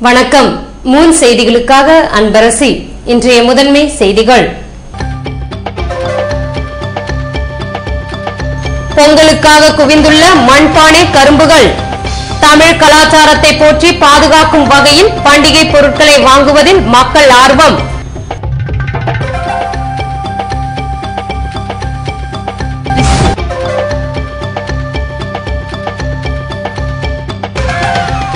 வணக்கம். மூன் செய்திகளுக்காக அன்பரசி. இன்றைய முதன்மை செய்திகள். பொங்கலுக்காக குவிந்துள்ள மண்பானை கரும்புகள். தமிழ் கலாச்சாரத்தை போற்றி பாதுகாக்கும் வகையில் பண்டிகை பொருட்களை வாங்குவதில் மக்கள் ஆர்வம்.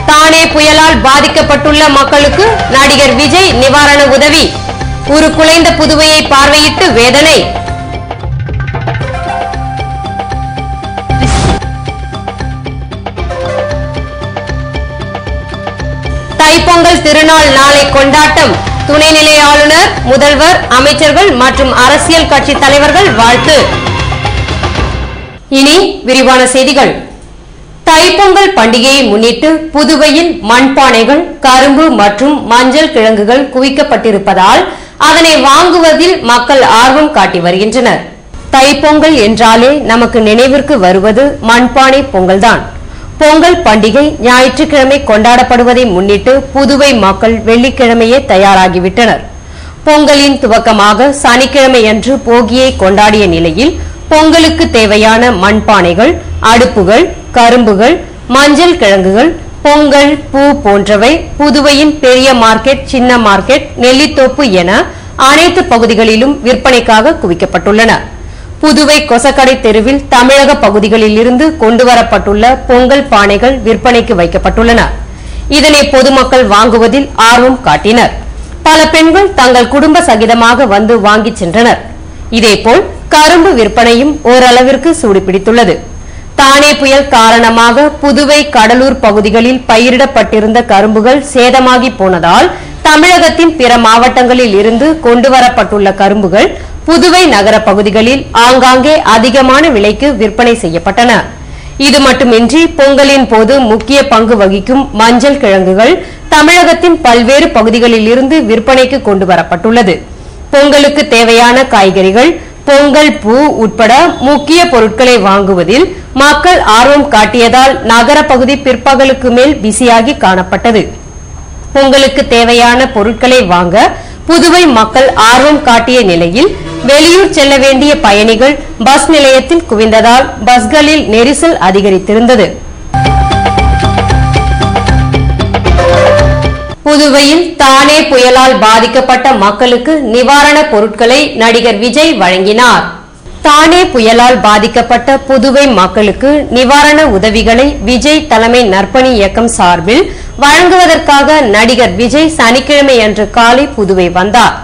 தானே புயலால் பாதிக்கப்பட்டுள்ள மக்களுக்கு நடிகர் விஜய் நிவாரண உதவி. உருக்குலைந்த புதுவையை பார்வையிட்டு வேதனை. தைப்பொங்கல் திருநாள் நாளை கொண்டாட்டம். துணைநிலை ஆளுநர், முதல்வர், அமைச்சர்கள் மற்றும் அரசியல் கட்சி தலைவர்கள் வாழ்த்து. இனி விரிவான செய்திகள். தைப்பொங்கல் பண்டிகையை முன்னிட்டு புதுவையில் மண்பானைகள், கரும்பு மற்றும் மஞ்சள் கிழங்குகள் குவிக்கப்பட்டிருப்பதால் அதனை வாங்குவதில் மக்கள் ஆர்வம் காட்டி வருகின்றனர். தைப்பொங்கல் என்றாலே நமக்கு நினைவிற்கு வருவது மண்பானை பொங்கல்தான். பொங்கல் பண்டிகை ஞாயிற்றுக்கிழமை கொண்டாடப்படுவதை முன்னிட்டு புதுவை மக்கள் வெள்ளிக்கிழமையே தயாராகிவிட்டனர். பொங்கலின் துவக்கமாக சனிக்கிழமையன்று போகியை கொண்டாடிய நிலையில் பொங்கலுக்கு தேவையான மண்பானைகள், அடுப்புகள், கரும்புகள், மஞ்சள் கிழங்குகள், பொங்கல், பூ போன்றவை புதுவையின் பெரிய மார்க்கெட், சின்ன மார்க்கெட், நெல்லித்தோப்பு என அனைத்து பகுதிகளிலும் விற்பனைக்காக குவிக்கப்பட்டுள்ளன. புதுவை கொசக்கடை தெருவில் தமிழக பகுதிகளில் இருந்து கொண்டுவரப்பட்டுள்ள பொங்கல் பானைகள் விற்பனைக்கு வைக்கப்பட்டுள்ளன. இதனை பொதுமக்கள் வாங்குவதில் ஆர்வம் காட்டினர். பல பெண்கள் தங்கள் குடும்ப சகிதமாக வந்து வாங்கிச் சென்றனர். இதேபோல் கரும்பு விற்பனையும் ஓரளவிற்கு சூடுபிடித்துள்ளது. தானே புயல் காரணமாக புதுவை, கடலூர் பகுதிகளில் பயிரிடப்பட்டிருந்த கரும்புகள் சேதமாகி போனதால் தமிழகத்தின் பிற மாவட்டங்களில் இருந்து கொண்டுவரப்பட்டுள்ள கரும்புகள் புதுவை நகர பகுதிகளில் ஆங்காங்கே அதிகமான விலைக்கு விற்பனை செய்யப்பட்டன. இது மட்டுமின்றி பொங்கலின் போது முக்கிய பங்கு வகிக்கும் மஞ்சள் கிழங்குகள் தமிழகத்தின் பல்வேறு பகுதிகளில் இருந்து விற்பனைக்கு கொண்டுவரப்பட்டுள்ளது. பொங்கலுக்கு தேவையான காய்கறிகள், பொங்கல் பூ உட்பட முக்கிய பொருட்களை வாங்குவதில் மக்கள் ஆர்வம் காட்டியதால் நகர பகுதி பிற்பகலுக்கு மேல் பிஸியாகி காணப்பட்டது. பொங்கலுக்கு தேவையான பொருட்களை வாங்க புதுவை மக்கள் ஆர்வம் காட்டிய நிலையில் வெளியூர் செல்ல வேண்டிய பயணிகள் பஸ் நிலையத்தில் குவிந்ததால் பஸ்களில் நெரிசல் அதிகரித்திருந்தது. புதுவையில் தானே புயலால் பாதிக்கப்பட்ட மக்களுக்கு நிவாரண பொருட்களை நடிகர் விஜய் வழங்கினார். தானே புயலால் பாதிக்கப்பட்ட புதுவை மக்களுக்கு நிவாரண உதவிகளை விஜய் தலைமை நற்பணி இயக்கம் சார்பில் வழங்குவதற்காக நடிகர் விஜய் சனிக்கிழமை அன்று காலை புதுவை வந்தார்.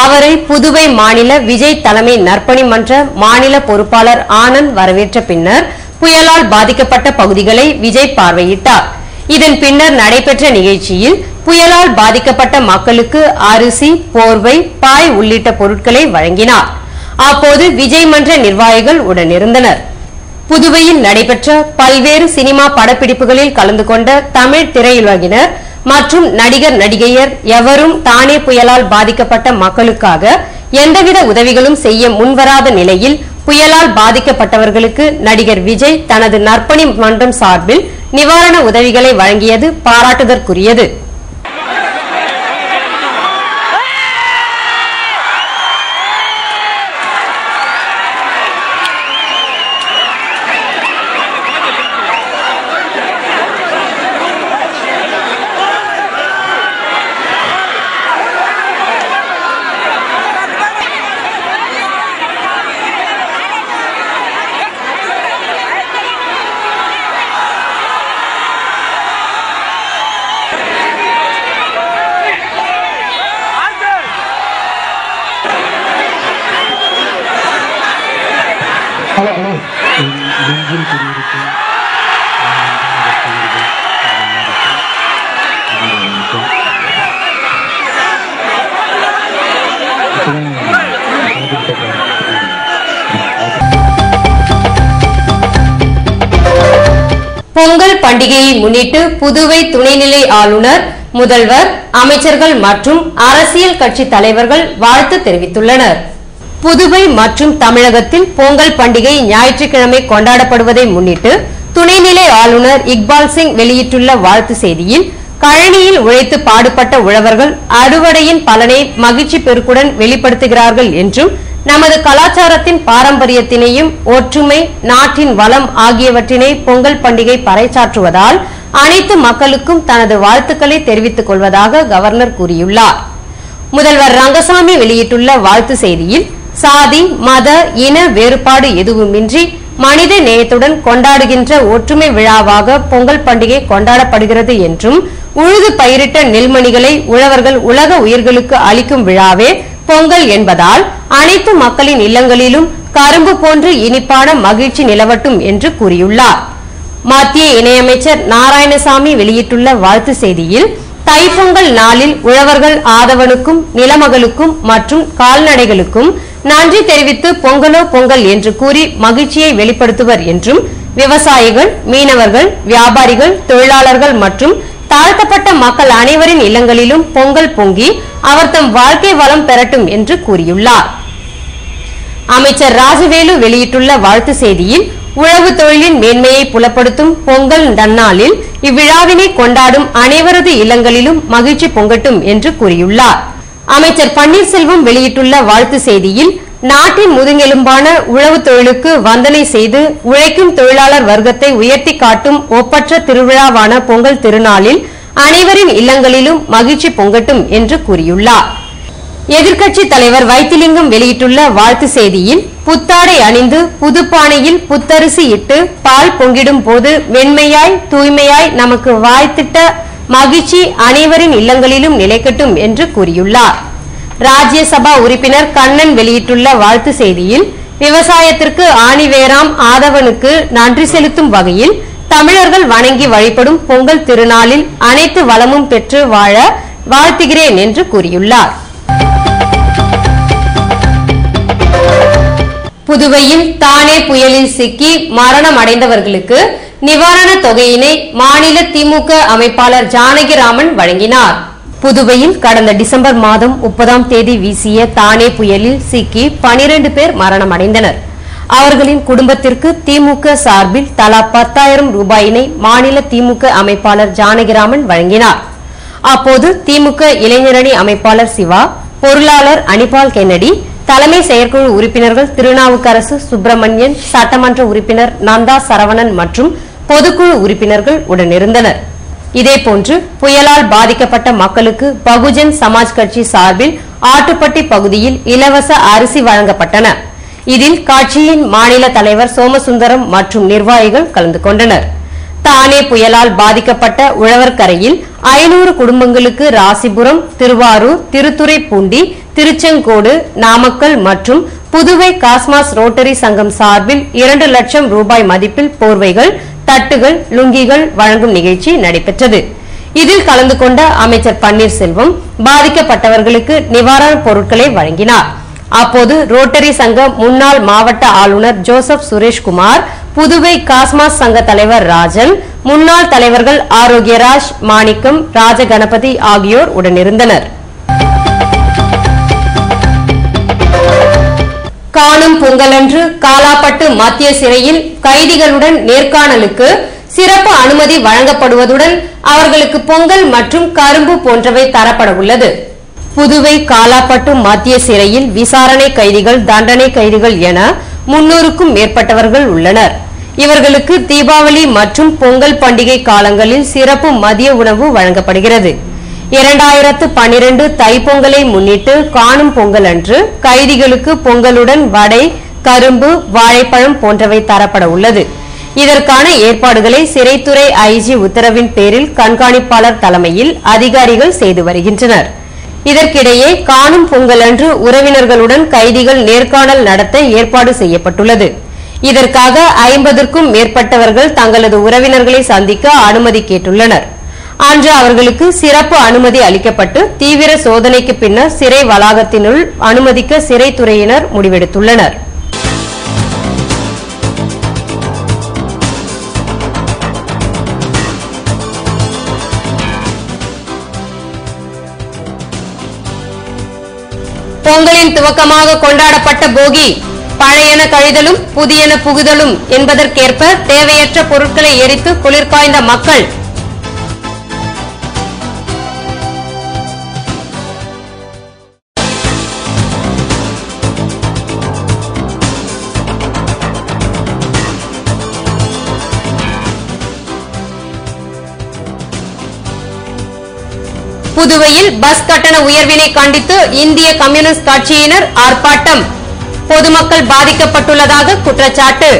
அவரை புதுவை மாநில விஜய் தலைமை நற்பணி மன்ற மாநில பொறுப்பாளர் ஆனந்த் வரவேற்ற பின்னர் புயலால் பாதிக்கப்பட்ட பகுதிகளை விஜய் பார்வையிட்டார். இதன் பின்னர் நடைபெற்ற நிகழ்ச்சியில் புயலால் பாதிக்கப்பட்ட மக்களுக்கு அரிசி, போர்வை, பாய் உள்ளிட்ட பொருட்களை வழங்கினார். அப்போது விஜய் மன்ற நிர்வாகிகள் உடனிருந்தனர். புதுவையில் நடைபெற்ற பல்வேறு சினிமா படப்பிடிப்புகளில் கலந்து கொண்ட தமிழ் திரையுலகினர் மற்றும் நடிகர், நடிகையர் எவரும் தானே புயலால் பாதிக்கப்பட்ட மக்களுக்காக எந்தவித உதவிகளும் செய்ய முன்வராத நிலையில் புயலால் பாதிக்கப்பட்டவர்களுக்கு நடிகர் விஜய் தனது நற்பணி மன்றம் சார்பில் நிவாரண உதவிகளை வழங்கியது பாராட்டுதற்குரியது. பொங்கல் பண்டிகையை முன்னிட்டு புதுவை துணைநிலை ஆளுநர், முதல்வர், அமைச்சர்கள் மற்றும் அரசியல் கட்சி தலைவர்கள் வாழ்த்து தெரிவித்துள்ளனர். புதுவை மற்றும் தமிழகத்தில் பொங்கல் பண்டிகை ஞாயிற்றுக்கிழமை கொண்டாடப்படுவதை முன்னிட்டு துணைநிலை ஆளுநர் இக்பால் சிங் வெளியிட்டுள்ள வாழ்த்து செய்தியில், கழனியில் உழைத்து பாடுபட்ட உழவர்கள் அறுவடையின் பலனை மகிழ்ச்சி பெருக்குடன் வெளிப்படுத்துகிறார்கள் என்றும் நமது கலாச்சாரத்தின் பாரம்பரியத்தினையும் ஒற்றுமை, நாட்டின் வளம் ஆகியவற்றினை பொங்கல் பண்டிகை பறைசாற்றுவதால் அனைத்து மக்களுக்கும் தனது வாழ்த்துக்களை தெரிவித்துக் கொள்வதாக கவர்னர் கூறியுள்ளார். முதல்வர் ரங்கசாமி வெளியிட்டுள்ள வாழ்த்து செய்தியில், சாதி, மத, இன வேறுபாடு எதுவுமின்றி மனித நேயத்துடன் கொண்டாடுகின்ற ஒற்றுமை விழாவாக பொங்கல் பண்டிகை கொண்டாடப்படுகிறது என்றும், உழுது பயிரிட்ட நெல்மணிகளை உழவர்கள் உலக உயிர்களுக்கு அளிக்கும் விழாவே பொங்கல் என்பதால் அனைத்து மக்களின் இல்லங்களிலும் கரும்பு போன்று இனிப்பான மகிழ்ச்சி நிலவட்டும் என்று கூறியுள்ளார். மத்திய இணையமைச்சர் நாராயணசாமி வெளியிட்டுள்ள வாழ்த்து செய்தியில், தைப்பொங்கல் நாளில் உழவர்கள் ஆதவனுக்கும் நிலமகளுக்கும் மற்றும் கால்நடைகளுக்கும் நன்றி தெரிவித்து பொங்கலோ பொங்கல் என்று கூறி மகிழ்ச்சியை வெளிப்படுத்துவர் என்றும், விவசாயிகள், மீனவர்கள், வியாபாரிகள், தொழிலாளர்கள் மற்றும் தாழ்த்தப்பட்ட மக்கள் அனைவரின் இல்லங்களிலும் பொங்கல் பொங்கி அவர் தம் வாழ்க்கை வளம் பெறட்டும் என்று கூறியுள்ளார். அமைச்சர் ராஜவேலு வெளியிட்டுள்ள வாழ்த்து செய்தியில், உழவு தொழிலின் மேன்மையை புலப்படுத்தும் பொங்கல் நன்னாளில் இவ்விழாவினை கொண்டாடும் அனைவரது இல்லங்களிலும் மகிழ்ச்சி பொங்கட்டும் என்று கூறியுள்ளார். அமைச்சர் பன்னீர்செல்வம் வெளியிட்டுள்ள வாழ்த்து செய்தியில், நாட்டின் முதுகெலும்பான உழவு தொழிலுக்கு வந்தனை செய்து உழைக்கும் தொழிலாளர் வர்க்கத்தை உயர்த்தி காட்டும் ஒப்பற்ற திருவிழாவான பொங்கல் திருநாளில் அனைவரின் இல்லங்களிலும் மகிழ்ச்சி பொங்கட்டும் என்று கூறியுள்ளார். எதிர்க்கட்சி தலைவர் வைத்திலிங்கம் வெளியிட்டுள்ள வாழ்த்து செய்தியில், புத்தாடை அணிந்து புதுப்பானையில் புத்தரிசி இட்டு பால் பொங்கிடும் போது வெண்மையாய் தூய்மையாய் நமக்கு வாய்த்திட்ட மகிழ்ச்சி அனைவரின் இல்லங்களிலும் நிலைக்கட்டும் என்று கூறியுள்ளார். ராஜ்யசபா உறுப்பினர் கண்ணன் வெளியிட்டுள்ள வாழ்த்து செய்தியில், விவசாயத்திற்கு ஆணிவேராம் ஆதவனுக்கு நன்றி செலுத்தும் வகையில் தமிழர்கள் வணங்கி வழிபடும் பொங்கல் திருநாளில் அனைத்து வளமும் பெற்று வாழ வாழ்த்துகிறேன் என்று கூறியுள்ளார். புதுவையில் தானே புயலில் சிக்கி மரணம் அடைந்தவர்களுக்கு நிவாரண தொகையினை மாநில திமுக அமைப்பாளர் ஜானகிராமன் வழங்கினார். புதுவையில் கடந்த டிசம்பர் மாதம் 30ஆம் தேதி வீசிய தானே புயலில் சிக்கி 12 பேர் மரணம் அடைந்தனர். அவர்களின் குடும்பத்திற்கு திமுக சார்பில் தலா 10,000 ரூபாயினை மாநில திமுக அமைப்பாளர் ஜானகிராமன் வழங்கினார். அப்போது திமுக இளைஞரணி அமைப்பாளர் சிவா, பொருளாளர் அனிபால் கென்னடி, தலைமை செயற்குழு உறுப்பினர்கள் திருநாவுக்கரசு, சுப்பிரமணியன், சட்டமன்ற உறுப்பினர் நந்தா சரவணன் மற்றும் பொதுக்குழு உறுப்பினர்கள் உடனிருந்தனர். இதேபோன்று புயலால் பாதிக்கப்பட்ட மக்களுக்கு பகுஜன் சமாஜ் கட்சி சார்பில் ஆட்டுப்பட்டி பகுதியில் இலவச அரிசி வழங்கப்பட்டன. இதில் கட்சியின் மாநில தலைவர் சோமசுந்தரம் மற்றும் நிர்வாகிகள் கலந்து கொண்டனர். தானே புயலால் பாதிக்கப்பட்ட உழவர்கரையில் 500 குடும்பங்களுக்கு ராசிபுரம், திருவாரூர், திருத்துறைப்பூண்டி, திருச்செங்கோடு, நாமக்கல் மற்றும் புதுவை காஸ்மாஸ் ரோட்டரி சங்கம் சார்பில் 2 லட்சம் ரூபாய் மதிப்பில் போர்வைகள், தட்டுகள், லுங்கிகள் வழங்கும் நிகழ்ச்சி நடைபெற்றது. இதில் கலந்து கொண்ட அமைச்சர் பன்னீர்செல்வம் பாதிக்கப்பட்டவர்களுக்கு நிவாரணப் பொருட்களை வழங்கினார். அப்போது ரோட்டரி சங்க முன்னாள் மாவட்ட ஆளுநர் ஜோசப் சுரேஷ்குமார், புதுவை காஸ்மாஸ் சங்க தலைவர் ராஜன், முன்னாள் தலைவர்கள் ஆரோக்கியராஜ், மாணிக்கம், ராஜகணபதி ஆகியோர் உடனிருந்தனர். காணும் பொங்கலன்று காலாப்பட்டு மத்திய சிறையில் கைதிகளுடன் நேர்காணலுக்கு சிறப்பு அனுமதி வழங்கப்படுவதுடன் அவர்களுக்கு பொங்கல் மற்றும் கரும்பு போன்றவை தரப்பட உள்ளது. புதுவை காலாப்பட்டு மத்திய சிறையில் விசாரணை கைதிகள், தண்டனை கைதிகள் என 300க்கும் மேற்பட்டவர்கள் உள்ளனர். இவர்களுக்கு தீபாவளி மற்றும் பொங்கல் பண்டிகை காலங்களில் சிறப்பு மதிய உணவு வழங்கப்படுகிறது. 2012 தைப்பொங்கலை முன்னிட்டு காணும் பொங்கல் அன்று கைதிகளுக்கு பொங்கலுடன் வடை, கரும்பு, வாழைப்பழம் போன்றவை தரப்பட உள்ளது. இதற்கான ஏற்பாடுகளை சிறைத்துறை ஐஜி உத்தரவின் பேரில் கண்காணிப்பாளர் தலைமையில் அதிகாரிகள் செய்து வருகின்றனர். இதற்கிடையே காணும் பொங்கல் அன்று உறவினர்களுடன் கைதிகள் நேர்காணல் நடத்த ஏற்பாடு செய்யப்பட்டுள்ளது. இதற்காக 50க்கும் மேற்பட்டவர்கள் தங்களது உறவினர்களை சந்திக்க அனுமதி கேட்டுள்ளனர். அன்று அவர்களுக்கு சிறப்பு அனுமதி அளிக்கப்பட்டு தீவிர சோதனைக்கு பின்னர் சிறை வளாகத்தினுள் அனுமதிக்க சிறைத்துறையினர் முடிவெடுத்துள்ளனர். பொங்கலின் துவக்கமாக கொண்டாடப்பட்ட போகி, பழையன கழிதலும் புதியன புகுதலும் என்பதற்கேற்ப தேவையற்ற பொருட்களை எரித்து குளிர்காய்ந்த மக்கள். புதுவையில் பஸ் கட்டண உயர்வினை கண்டித்து இந்திய கம்யூனிஸ்ட் கட்சியினர் ஆர்ப்பாட்டம். பொதுமக்கள் பாதிக்கப்பட்டுள்ளதாக குற்றச்சாட்டு.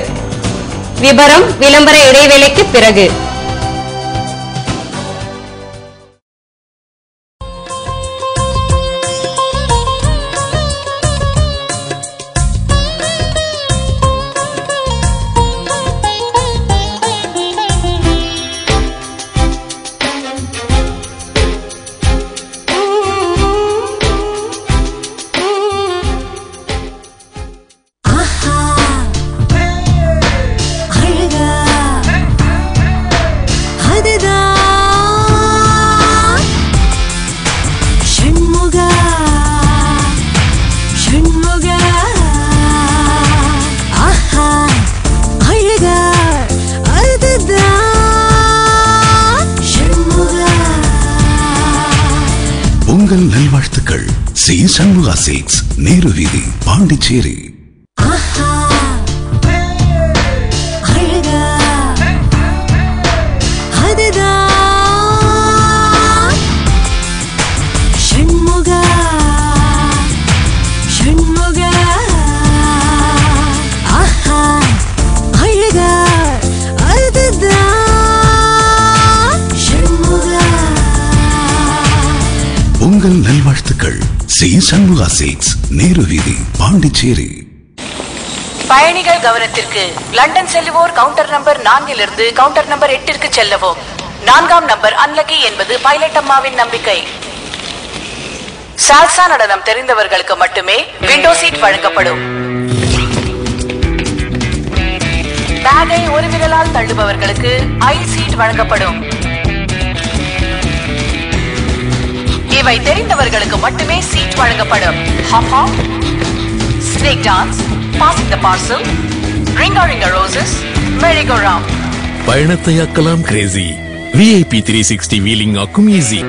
விபரம் விளம்பர இடைவேளைக்கு பிறகு. உங்கள் நல்வாழ்த்துக்கள். சி சண்முகா சில்க்ஸ், நேரு வீதி, பாண்டிச்சேரி. உங்கள் நல்வாழ்த்துக்கள். சி சண்முகா சில்க்ஸ், நேரு வீதி, பாண்டிச்சேரி. பயணிகள் கவனத்திற்கு. லண்டன் செல்லுவோர் கவுண்டர் நம்பர் 4 கவுண்டர் நம்பர் 8 செல்லவும். 4ஆம் நம்பர் அன்லக்கி என்பது பைலட் அம்மாவின் நம்பிக்கை. சால்சா நடனம் தெரிந்தவர்களுக்கு மட்டுமே விண்டோ சீட் வழங்கப்படும். பேக்கை ஒரு விரலால் தள்ளுபவர்களுக்கு ஐ சீட் வழங்கப்படும். இவை தெரிந்தவர்களுக்கு மட்டுமே சீட் வழங்கப்படும். Hop hop, snake dance, passing the parcel, ring a ring a roses, merry go round. பயணத்தை ஆக்கலாம் கிரேசி. VIP 360 வீலிங் ஆக்கும் easy.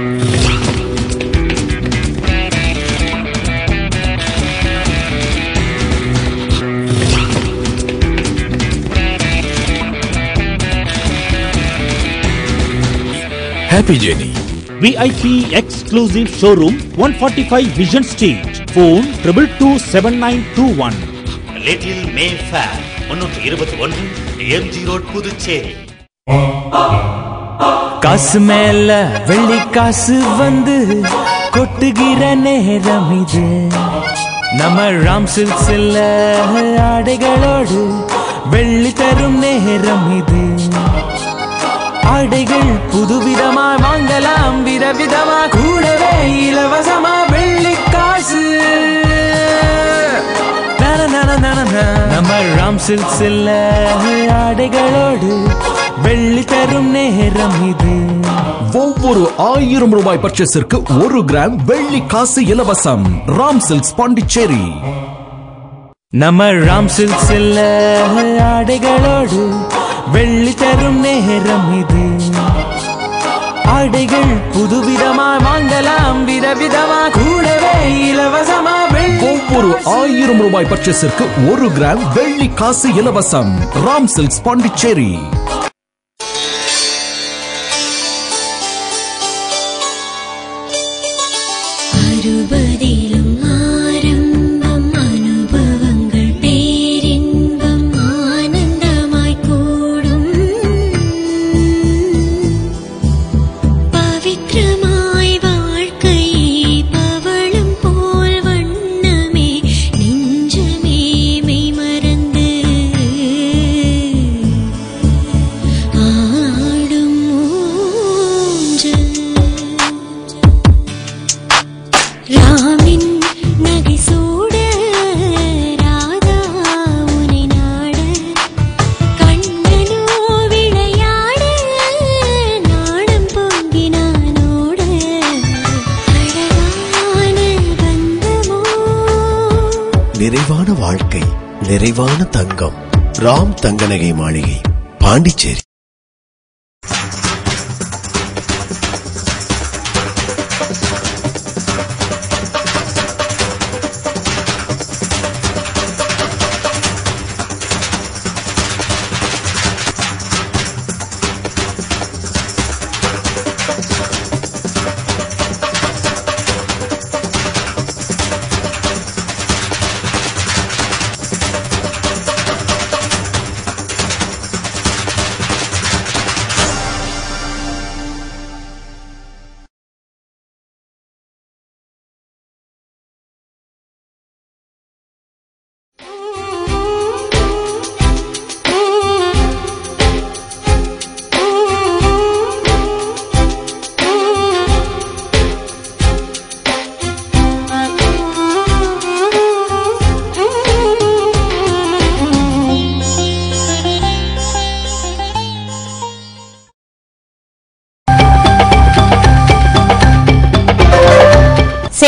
Happy journey. VIP exclusive showroom 145 Vision Street. Phone 222791. Little Mayfair 321 MG Road Puducherry. காசு மேல வெள்ளி காசு வந்து கொட்டுகிற நேரம் இது. நம்ம ராம் சில்க்ஸ்ல ஆடைகளோடு வெள்ளி தரும் நேரம் இது. ஆடைகள் புதுவிதமா வாங்கலாம், விதவிதமா, கூடவே இலவசமா வெள்ளி காசு. நம்ம ராம் சில்க்ஸ்ல ஆடைகளோடு வெள்ளி தரும் நேரம் இது. ஒவ்வொரு 1000 ரூபாய் பர்ச்சேஸிற்கு 1 கிராம் வெள்ளி காசு இலவசம். ராம் சில்க்ஸ், பாண்டிச்சேரி. நம்ம ராம் சில்க்ஸ்ல ஆடைகளோடு வெள்ளி தரும் நேரம் இது. ஆடைகள் புதுவிதமா வாங்கலாம், விதவிதமா, கூடவே இலவசமா வெள்ளி. ஒவ்வொரு 1000 ரூபாய் பர்ச்சேஸிற்கு 1 கிராம் வெள்ளி காசு இலவசம். ராம் சில்க்ஸ், பாண்டிச்சேரி. நிறைவான வாழ்க்கை, நிறைவான தங்கம். ராம் தங்கநகை மாளிகை, பாண்டிச்சேரி.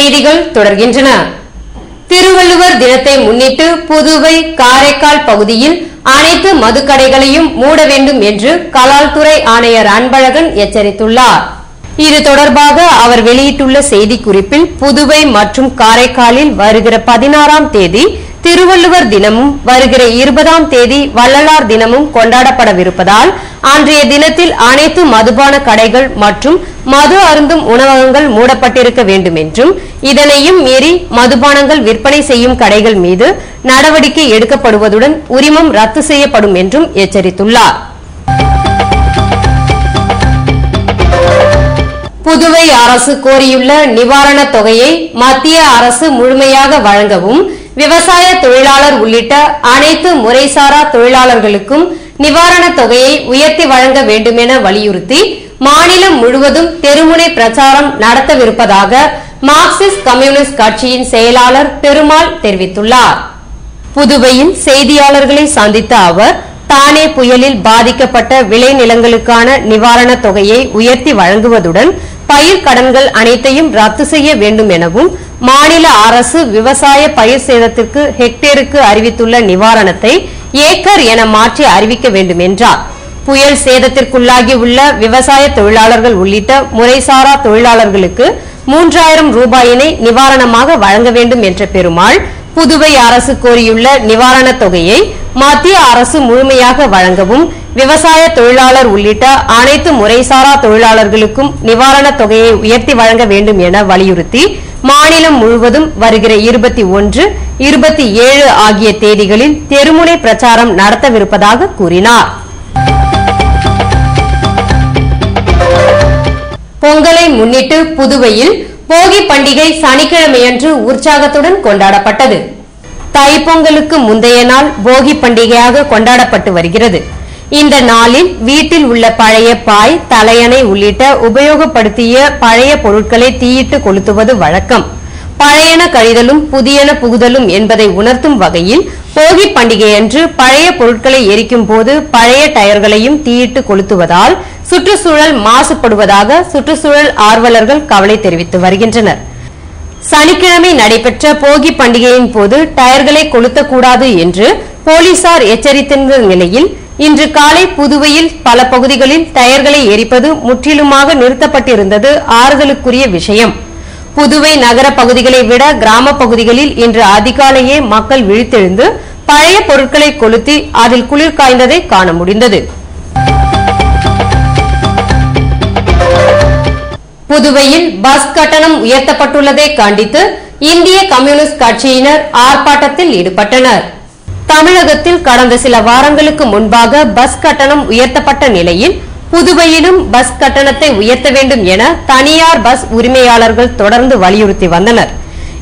செய்திகள் தொடர்கின்றன. திருவள்ளுவர் தினத்தை முன்னிட்டு புதுவை, காரைக்கால் பகுதியில் அனைத்து மதுக்கடைகளையும் மூட வேண்டும் என்று கலால்துறை ஆணையர் அன்பழகன் எச்சரித்துள்ளார். இது தொடர்பாக அவர் வெளியிட்டுள்ள செய்திக்குறிப்பில், புதுவை மற்றும் காரைக்காலில் வருகிற 16ஆம் தேதி திருவள்ளுவர் தினமும் வருகிற 20ஆம் தேதி வள்ளலார் தினமும் கொண்டாடப்படவிருப்பதால் அன்றைய தினத்தில் அனைத்து மதுபான கடைகள் மற்றும் மது அருந்தும் உணவகங்கள் மூடப்பட்டிருக்க வேண்டும் என்றும், இதனையும் மீறி மதுபானங்கள் விற்பனை செய்யும் கடைகள் மீது நடவடிக்கை எடுக்கப்படுவதுடன் உரிமம் ரத்து செய்யப்படும் என்றும் எச்சரித்துள்ளார். புதுவை அரசு கோரியுள்ள நிவாரணத் தொகையை மத்திய அரசு முழுமையாக வழங்கவும், விவசாய தொழிலாளர் உள்ளிட்ட அனைத்து முறைசாரா தொழிலாளர்களுக்கும் நிவாரணத் தொகையை உயர்த்தி வழங்க வேண்டும் என வலியுறுத்தி மாநிலம் முழுவதும் தெருமுனை பிரச்சாரம் நடத்தவிருப்பதாக மார்க்சிஸ்ட் கம்யூனிஸ்ட் கட்சியின் செயலாளர் பெருமாள் தெரிவித்துள்ளார். புதுவையில் செய்தியாளர்களை சந்தித்த அவர், தானே புயலில் பாதிக்கப்பட்ட விளைநிலங்களுக்கான நிவாரணத் தொகையை உயர்த்தி வழங்குவதுடன் பயிர் கடன்கள் அனைத்தையும் ரத்து செய்ய வேண்டும் எனவும், மாநில அரசு விவசாய பயிர் சேதத்திற்கு ஹெக்டேருக்கு அறிவித்துள்ள நிவாரணத்தை ஏக்கர் என மாற்றி அறிவிக்க வேண்டும் என்றார். புயல் சேதத்திற்குள்ளாகி உள்ள விவசாய தொழிலாளர்கள் உள்ளிட்ட முறைசாரா தொழிலாளர்களுக்கு 3000 ரூபாயினை நிவாரணமாக வழங்க வேண்டும் என்ற பெருமாள், புதுவை அரசு கோரியுள்ள நிவாரணத் தொகையை மத்திய அரசு முழுமையாக வழங்கவும், விவசாய தொழிலாளர் உள்ளிட்ட அனைத்து முறைசாரா தொழிலாளர்களுக்கும் நிவாரணத் தொகையை உயர்த்தி வழங்க வேண்டும் என வலியுறுத்தி மாநிலம் முழுவதும் வருகிற 21, 27 ஆகிய தேதிகளில் தெருமுனை பிரச்சாரம் நடத்தவிருப்பதாக கூறினார். பொங்கலை முன்னிட்டு புதுவையில் போகி பண்டிகை சனிக்கிழமையன்று உற்சாகத்துடன் கொண்டாடப்பட்டது. தைப்பொங்கலுக்கு முந்தைய நாள் போகி பண்டிகையாக கொண்டாடப்பட்டு வருகிறது. இந்த நாளில் வீட்டில் உள்ள பழைய பாய், தலையணை உள்ளிட்ட உபயோகப்படுத்திய பழைய பொருட்களை தீயிட்டு கொளுத்துவது வழக்கம். பழையன கழிதலும் புதியன புகுதலும் என்பதை உணர்த்தும் வகையில் போகி பண்டிகையன்று பழைய பொருட்களை எரிக்கும் போது பழைய டயர்களையும் தீயிட்டு கொளுத்துவதால் சுற்றுச்சூழல் மாசுபடுவதாக சுற்றுச்சூழல் ஆர்வலர்கள் கவலை தெரிவித்து வருகின்றனர். சனிக்கிழமை நடைபெற்ற போகி பண்டிகையின் போது டயர்களை கொளுத்தக்கூடாது என்று போலீசார் எச்சரித்திருந்த நிலையில் இன்று காலை புதுவையில் பல பகுதிகளில் டயர்களை எரிப்பது முற்றிலுமாக நிறுத்தப்பட்டிருந்தது ஆறுதலுக்குரிய விஷயம். புதுவை நகர பகுதிகளை விட கிராம பகுதிகளில் இன்று அதிகாலையே மக்கள் விழித்தெழுந்து பழைய பொருட்களை கொளுத்தி அதில் குளிர் காய்ந்ததை காண முடிந்தது. புதுவையில் பஸ் கட்டணம் உயர்த்தப்பட்டுள்ளதை கண்டித்து இந்திய கம்யூனிஸ்ட் கட்சியினர் ஆர்ப்பாட்டத்தில் ஈடுபட்டனர். தமிழகத்தில் கடந்த சில வாரங்களுக்கு முன்பாக பஸ் கட்டணம் உயர்த்தப்பட்ட நிலையில் புதுவையிலும் பஸ் கட்டணத்தை உயர்த்த வேண்டும் என தனியார் பஸ் உரிமையாளர்கள் தொடர்ந்து வலியுறுத்தி வந்தனர்.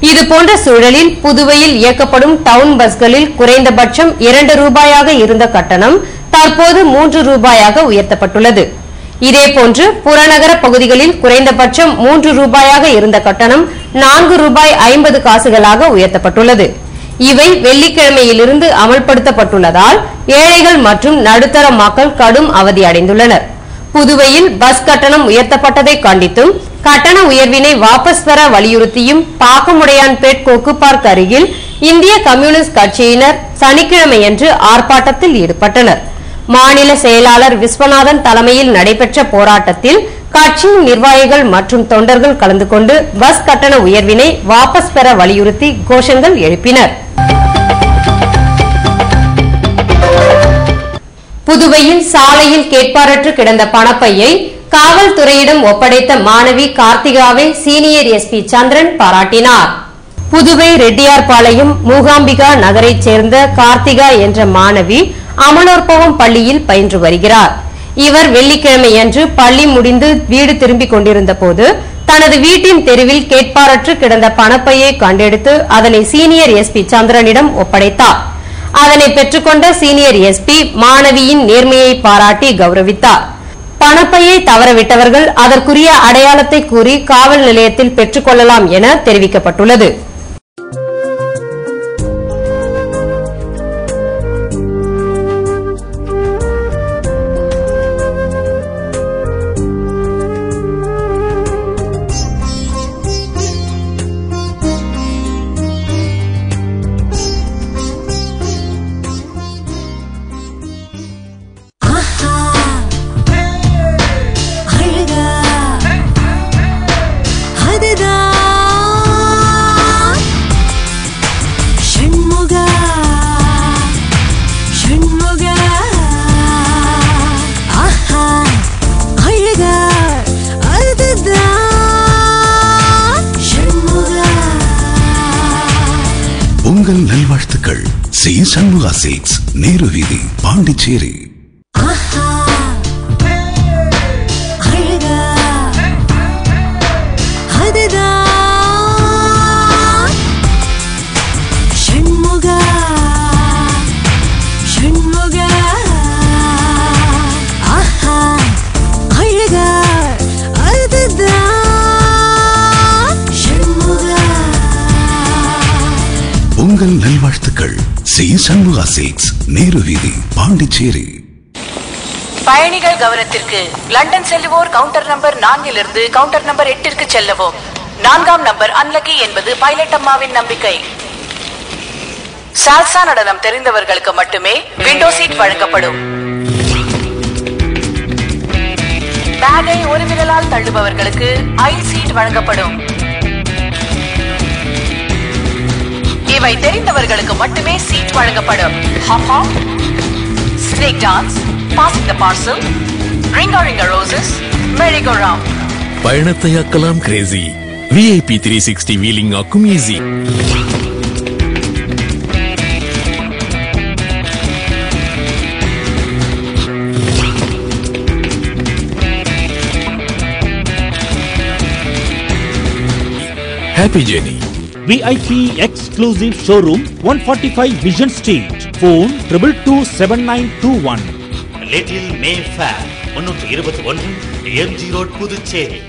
இதுபோன்ற சூழலில் புதுவையில் இயக்கப்படும் டவுன் பஸ்களில் குறைந்தபட்சம் 2 ரூபாயாக இருந்த கட்டணம் தற்போது 3 ரூபாயாக உயர்த்தப்பட்டுள்ளது. இதேபோன்று புறநகர பகுதிகளில் குறைந்தபட்சம் 3 ரூபாயாக இருந்த கட்டணம் 4 ரூபாய் 50 காசுகளாக உயர்த்தப்பட்டுள்ளது. இவை வெள்ளிக்கிழமையிலிருந்து அமல்படுத்தப்பட்டுள்ளதால் ஏழைகள் மற்றும் நடுத்தர மக்கள் கடும் அவதி அடைந்துள்ளனர். புதுவையில் பஸ் கட்டணம் உயர்த்தப்பட்டதை கண்டித்தும் கட்டண உயர்வினை வாபஸ் பெற வலியுறுத்தியும் பாக்கமுடையான்பேட் கொக்கு பார்க் அருகில் இந்திய கம்யூனிஸ்ட் கட்சியினர் சனிக்கிழமையன்று ஆர்ப்பாட்டத்தில் ஈடுபட்டனர். மாநில செயலாளர் விஸ்வநாதன் தலைமையில் நடைபெற்ற போராட்டத்தில் கட்சியின் நிர்வாகிகள் மற்றும் தொண்டர்கள் கலந்து கொண்டு பஸ் கட்டண உயர்வினை வாபஸ் பெற வலியுறுத்தி கோஷங்கள் எழுப்பினர். புதுவையில் சாலையில் கேட்பாரற்று கிடந்த பணப்பையை காவல்துறையிடம் ஒப்படைத்த மாணவி கார்த்திகாவை சீனியர் எஸ்பி சந்திரன் பாராட்டினார். புதுவை ரெட்டியார்பாளையம் மூகாம்பிகா நகரைச் சேர்ந்த கார்த்திகா என்ற மாணவி அமலோற்பவம் பள்ளியில் பயின்று வருகிறார். இவர் வெள்ளிக்கிழமையன்று பள்ளி முடிந்து வீடு திரும்பிக் கொண்டிருந்த போது தனது வீட்டின் தெருவில் கேட்பாரற்று கிடந்த பணப்பையை கண்டெடுத்து அதனை சீனியர் எஸ்பி சந்திரனிடம் ஒப்படைத்தார். அதனை பெற்றுக்கொண்ட சீனியர் எஸ்பி மாணவியின் நேர்மையை பாராட்டி கௌரவித்தார். பணப்பையை தவறவிட்டவர்கள் அதற்குரிய அடையாளத்தை கூறி காவல் நிலையத்தில் பெற்றுக் கொள்ளலாம் என தெரிவிக்கப்பட்டுள்ளது. உங்கள் நல்வாழ்த்துக்கள். சி சண்முகா சில்க்ஸ், நேரு வீதி, பாண்டிச்சேரி. உங்கள் நல்வாழ்த்துக்கள். சி சண்முகா சில்க்ஸ், நேரு வீதி, பாண்டிச்சேரி. பயணிகள் கவனத்திற்கு. லண்டன் செல்லுவோர் கவுண்டர் நம்பர் 4 கவுண்டர் நம்பர் 8 செல்லவும். 4ஆம் நம்பர் அன்லக்கி என்பது பைலட் அம்மாவின் நம்பிக்கை. சால்சா நடனம் தெரிந்தவர்களுக்கு மட்டுமே விண்டோ சீட் வழங்கப்படும். பேக்கை ஒரு விரலால் தள்ளுபவர்களுக்கு ஐல் சீட் வழங்கப்படும். இவை தெரிந்தவர்களுக்கு மட்டுமே சீட் வழங்கப்படும். Hop hop, snake dance, passing the parcel, ring roses, merry go round. பயணத்தை ஆக்கலாம் கிரேசி. விஐபி 360 வீலிங் ஆக்கும் easy. Happy journey. VIP exclusive showroom 145 Vision Street. Phone 222791. Little Mayfair 321 MG road, Puducherry.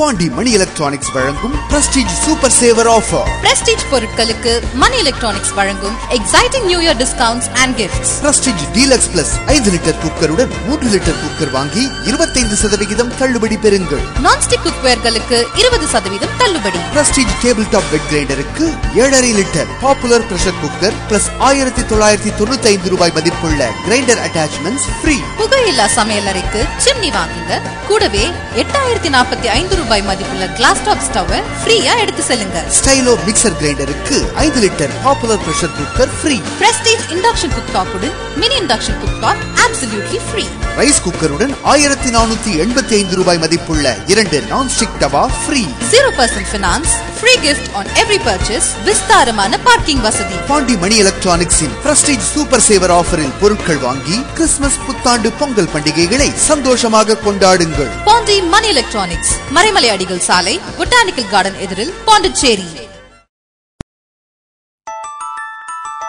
Pondy Mani electronics வழங்கும் Prestige super saver offer. Prestige பொருட்களுக்கு Mani electronics வழங்கும் exciting new year discounts and gifts. Prestige deluxe plus 5 litre குக்கருடன் 3 litre cooker வாங்கி 25% தள்ளுபடி பெறுங்கள். Nonstick குக்வேர்களுக்கு 20% தள்ளுபடி. Prestige table top wet கிரைண்டருக்கு 7.5 litre popular pressure cooker plus 1995 ரூபாய் மதிப்புள்ள கிரைண்டர் அட்டாச்மெண்ட்ஸ் ஃப்ரீ. புகையில்லா சமையலறைக்கு சிம்னி வாங்குங்க. கூடவே 8045 ரூபாய் மதிப்புள்ள கிளாஸ் டாப் ஸ்டவ் ஃப்ரீயா எடுத்து செல்லுங்க. ஸ்டைலோ மிக்சர் கிரைண்டருக்கு 5 litre popular pressure cooker free. Prestige induction cook டாப்புடன் mini induction cook top absolutely free. Rice குக்கருடன் 1485 ரூபாய் மதிப்புள்ள 2 nonstick tawa free. 0% finance, free gift on every purchase, விஸ்தாரமான பார்க்கிங் வசதி. பாண்டி மணி எலக்ட்ரானிக்ஸின் பிரஸ்டீஜ் சூப்பர் சேவர் ஆஃபரில் பொருட்கள் வாங்கி கிறிஸ்துமஸ், புத்தாண்டு, பொங்கல் பண்டிகைகளை சந்தோஷமாக கொண்டாடுங்கள். பாண்டி மணி எலக்ட்ரானிக்ஸ், மறைமலை அடிகள் சாலை, பொட்டானிக்கல் கார்டன் எதிரில், பாண்டிச்சேரி.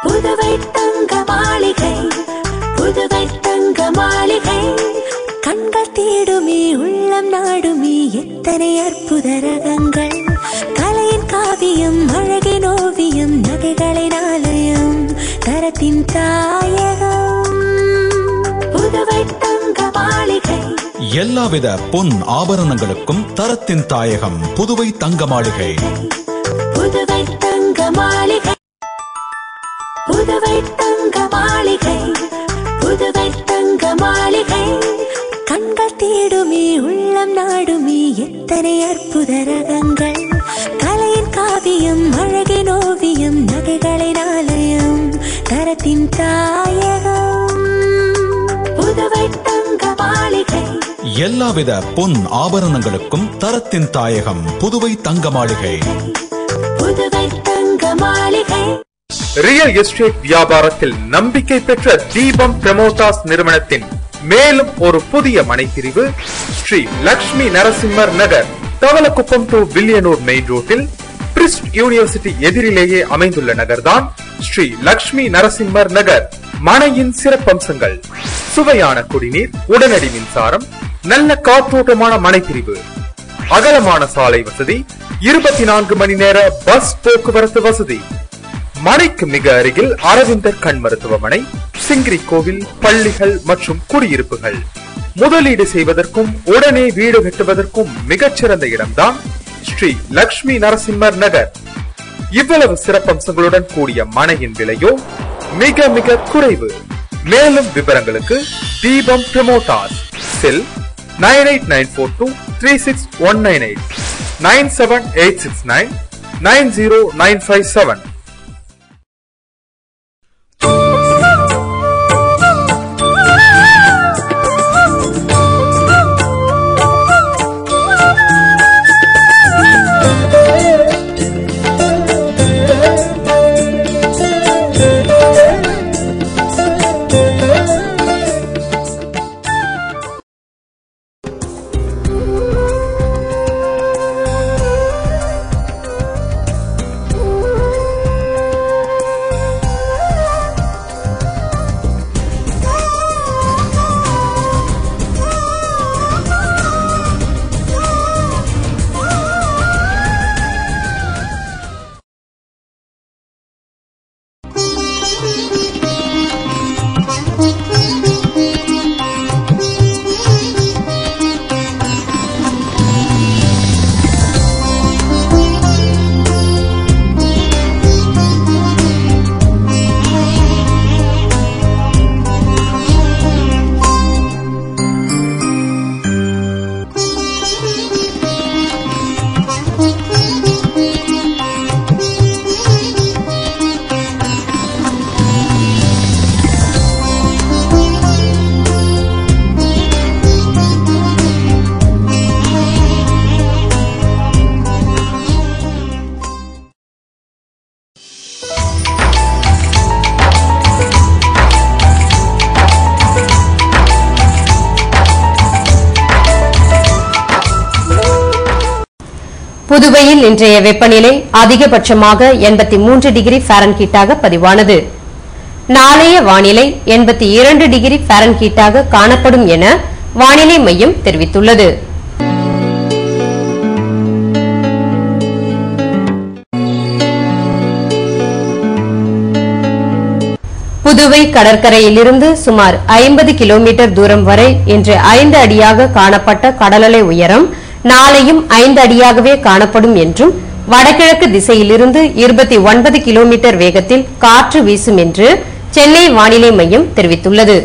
புதுவை தங்க மாளிகை, புதுவை தங்க மாளிகை, கண்கள் தேடுமே உள்ளம் நாடுமே எத்தனை அற்புத ரகங்கள், கலையின் காவியம், அழகின் ஓவியம், நகைகளின் ஆலயம், தரத்தின் தாயகம், புதுவை தங்க மாளிகை. எல்லாவித பொன் ஆபரணங்களுக்கும் தரத்தின் தாயகம் புதுவை தங்க மாளிகை. புதுவை தங்க மாளிகை, புதுவை தங்க மாளிகை, புதுவை தங்க மாளிகை, கண்கள் தேடுமே உள்ளம் நாடுமே எத்தனை அற்புத ரகங்கள், கலையின் காவியம், அழகின் ஓவியம், நகைகளின் ஆலயம், தரத்தின் தாயகம், புதுவை தங்க மாளிகை. எல்லாவித பொன் ஆபரணங்களுக்கும் தரத்தின் தாயகம் புதுவை தங்க மாளிகை. புதுவை தங்க மாளிகை. ரியல் எஸ்டேட் வியாபாரத்தில் நம்பிக்கை பெற்ற தீபம் பிரமோட்டாஸ் நிறுவனத்தின் மேலும் ஒரு புதிய மனைப்பிரிவு ஸ்ரீ லக்ஷ்மி நரசிம்மர் நகர், தவளக்குப்பம் டு வில்லியனூர் மெயின் ரோட்டில் பிரிஸ்ட் யூனிவர்சிட்டி எதிரிலேயே அமைந்துள்ள நகர்தான் ஸ்ரீ லக்ஷ்மி நரசிம்மர் நகர். மனையின் சிறப்பம்சங்கள்: சுவையான குடிநீர், உடனடி மின்சாரம், நல்ல காற்றோட்டமான மனைப்பிரிவு, அகலமான சாலை வசதி, 24 மணி நேர பஸ் போக்குவரத்து வசதி. மனைக்கு மிக அருகில் அரவிந்தர் கண் மருத்துவமனை, சிங்கிரி கோவில், பள்ளிகள் மற்றும் குடியிருப்புகள். முதலீடு செய்வதற்கும் உடனே வீடு கட்டுவதற்கும் மிகச்சிறந்த இடம்தான் ஸ்ரீ லக்ஷ்மி நரசிம்மர் நகர். இவ்வளவு சிறப்பம்சங்களுடன் கூடிய மனையின் விலையோ மிக மிக குறைவு. மேலும் விவரங்களுக்கு தீபம் பிரமோட்டாஸ், செல் 9894236198, 97869909557. புதுவையில் இன்றைய வெப்பநிலை அதிகபட்சமாக 83 டிகிரி ஃபாரன்ஹீட்டாக பதிவானது. நாளைய வானிலை 82 டிகிரி ஃபாரன்ஹீட்டாக காணப்படும் என வானிலை மையம் தெரிவித்துள்ளது. புதுவை கடற்கரையிலிருந்து சுமார் 50 கிலோமீட்டர் தூரம் வரை இன்று 5 அடியாக காணப்பட்ட கடலலை உயரம் நாளையும் 5 அடியாகவே காணப்படும் என்றும் வடகிழக்கு திசையிலிருந்து 29 கிலோமீட்டர் வேகத்தில் காற்று வீசும் என்று சென்னை வானிலை மையம் தெரிவித்துள்ளது.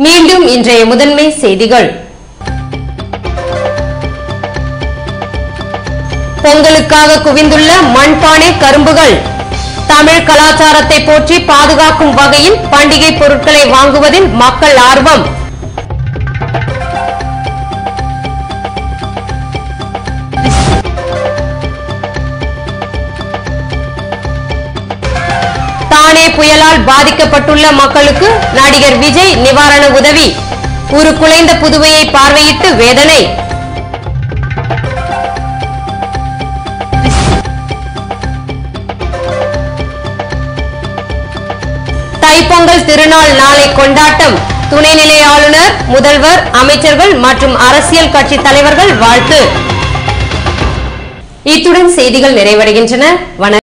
மீண்டும் இன்றைய முதன்மை செய்திகள். பொங்கலுக்காக குவிந்துள்ள மண்பானை கரும்புகள். தமிழ் கலாச்சாரத்தை போற்றி பாதுகாக்கும் வகையில் பண்டிகை பொருட்களை வாங்குவதில் மக்கள் ஆர்வம். தானே புயலால் பாதிக்கப்பட்டுள்ள மக்களுக்கு நடிகர் விஜய் நிவாரண உதவி. உருக்குலைந்த புதுவையை பார்வையிட்டு வேதனை. தைப்பொங்கல் திருநாள் நாளை கொண்டாட்டம். துணைநிலை ஆளுநர், முதல்வர், அமைச்சர்கள் மற்றும் அரசியல் கட்சி தலைவர்கள் வாழ்த்து. இத்துடன் செய்திகள் நிறைவடைகின்றன. வணக்கம்.